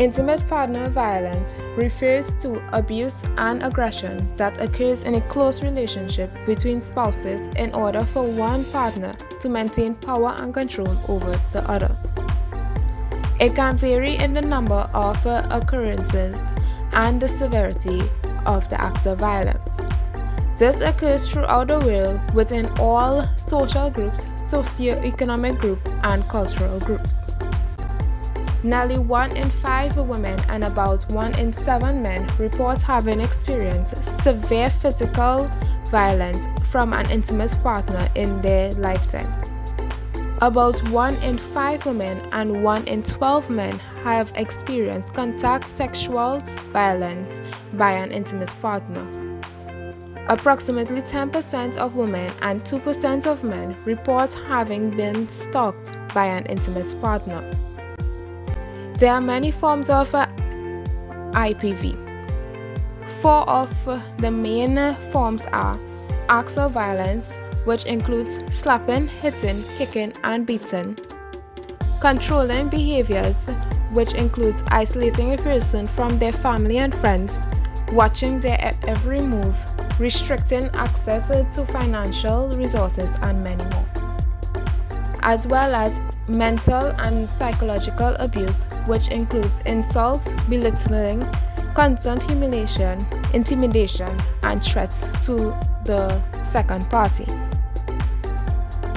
Intimate partner violence refers to abuse and aggression that occurs in a close relationship between spouses in order for one partner to maintain power and control over the other. It can vary in the number of occurrences and the severity of the acts of violence. This occurs throughout the world within all social groups, socio-economic groups, and cultural groups. Nearly 1 in 5 women and about 1 in 7 men report having experienced severe physical violence from an intimate partner in their lifetime. About 1 in 5 women and 1 in 12 men have experienced contact sexual violence by an intimate partner. Approximately 10% of women and 2% of men report having been stalked by an intimate partner. There are many forms of IPV. 4 of the main forms are acts of violence, which includes slapping, hitting, kicking, and beating; controlling behaviors, which includes isolating a person from their family and friends, watching their every move, restricting access to financial resources, and many more; as well as mental and psychological abuse, which includes insults, belittling, constant humiliation, intimidation, and threats to the second party.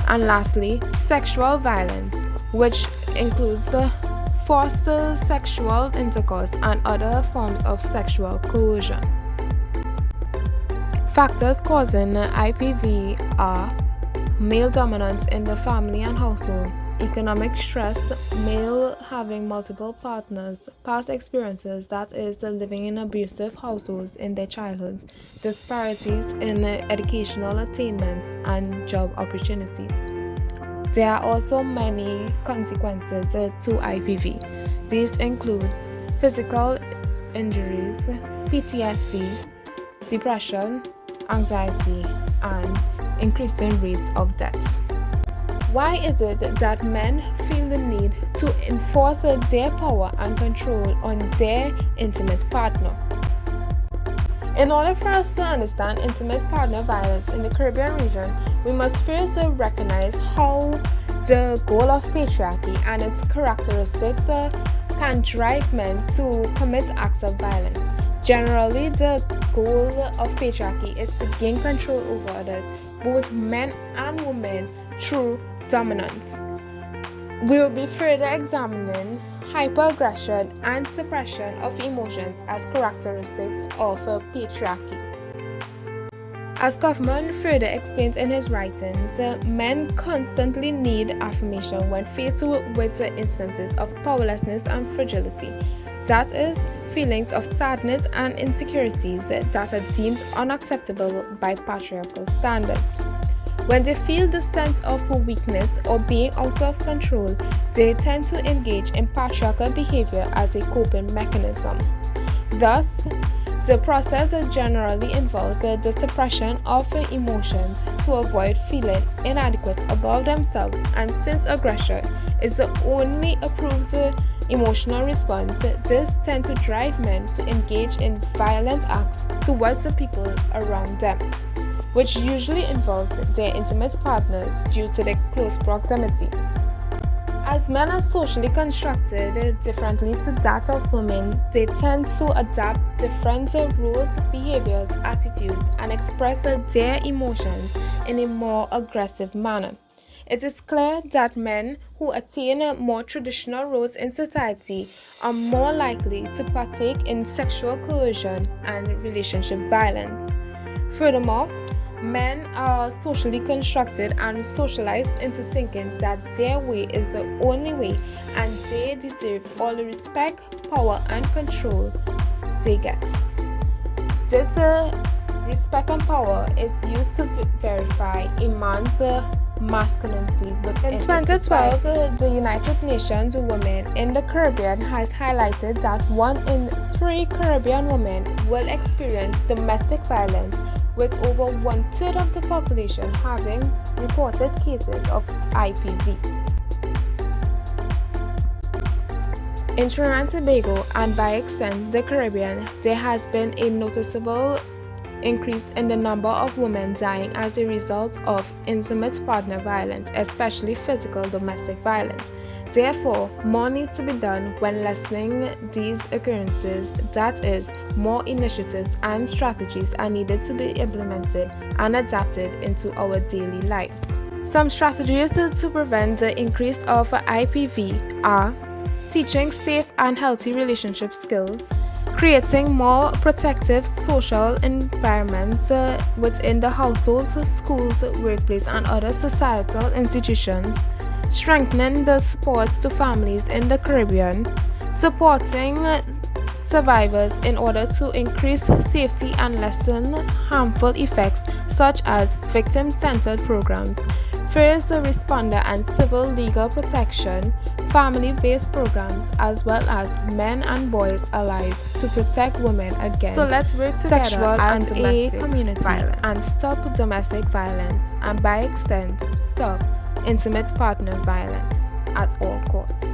And lastly, sexual violence, which includes the forced sexual intercourse and other forms of sexual coercion. Factors causing IPV are male dominance in the family and household, economic stress, male having multiple partners, past experiences, that is, living in abusive households in their childhoods, disparities in educational attainments and job opportunities. There are also many consequences to IPV. These include physical injuries, PTSD, depression, anxiety, and increasing rates of deaths. Why is it that men feel the need to enforce their power and control on their intimate partner? In order for us to understand intimate partner violence in the Caribbean region, we must first recognize how the goal of patriarchy and its characteristics can drive men to commit acts of violence. Generally, the goal of patriarchy is to gain control over others, both men and women, through dominance. We will be further examining hyperaggression and suppression of emotions as characteristics of patriarchy. As Kaufman further explains in his writings, men constantly need affirmation when faced with instances of powerlessness and fragility. That is, feelings of sadness and insecurities that are deemed unacceptable by patriarchal standards. When they feel the sense of weakness or being out of control, they tend to engage in patriarchal behavior as a coping mechanism. Thus, the process generally involves the suppression of emotions to avoid feeling inadequate about themselves, and since aggression is the only approved emotional response, this tends to drive men to engage in violent acts towards the people around them, which usually involves their intimate partners due to their close proximity. As men are socially constructed differently to that of women, they tend to adapt different roles, behaviors, attitudes, and express their emotions in a more aggressive manner. It is clear that men who attain more traditional roles in society are more likely to partake in sexual coercion and relationship violence. Furthermore, men are socially constructed and socialized into thinking that their way is the only way and they deserve all the respect, power, and control they get. This respect and power is used to verify a man's masculinity. In 2012, the United Nations Women in the Caribbean has highlighted that 1 in 3 Caribbean women will experience domestic violence, with over 1/3 of the population having reported cases of IPV. In Trinidad and Tobago, and by extent the Caribbean, there has been a noticeable increase in the number of women dying as a result of intimate partner violence, especially physical domestic violence. Therefore, more needs to be done when lessening these occurrences. That is, more initiatives and strategies are needed to be implemented and adapted into our daily lives. Some strategies to prevent the increase of IPV are teaching safe and healthy relationship skills, creating more protective social environments within the households, schools, workplace, and other societal institutions, strengthening the supports to families in the Caribbean, supporting survivors in order to increase safety and lessen harmful effects such as victim-centered programs, first responder and civil legal protection, family-based programs, as well as men and boys allies to protect women against let's work together sexual and and domestic community violence. and stop domestic violence, and by extent stop intimate partner violence at all costs.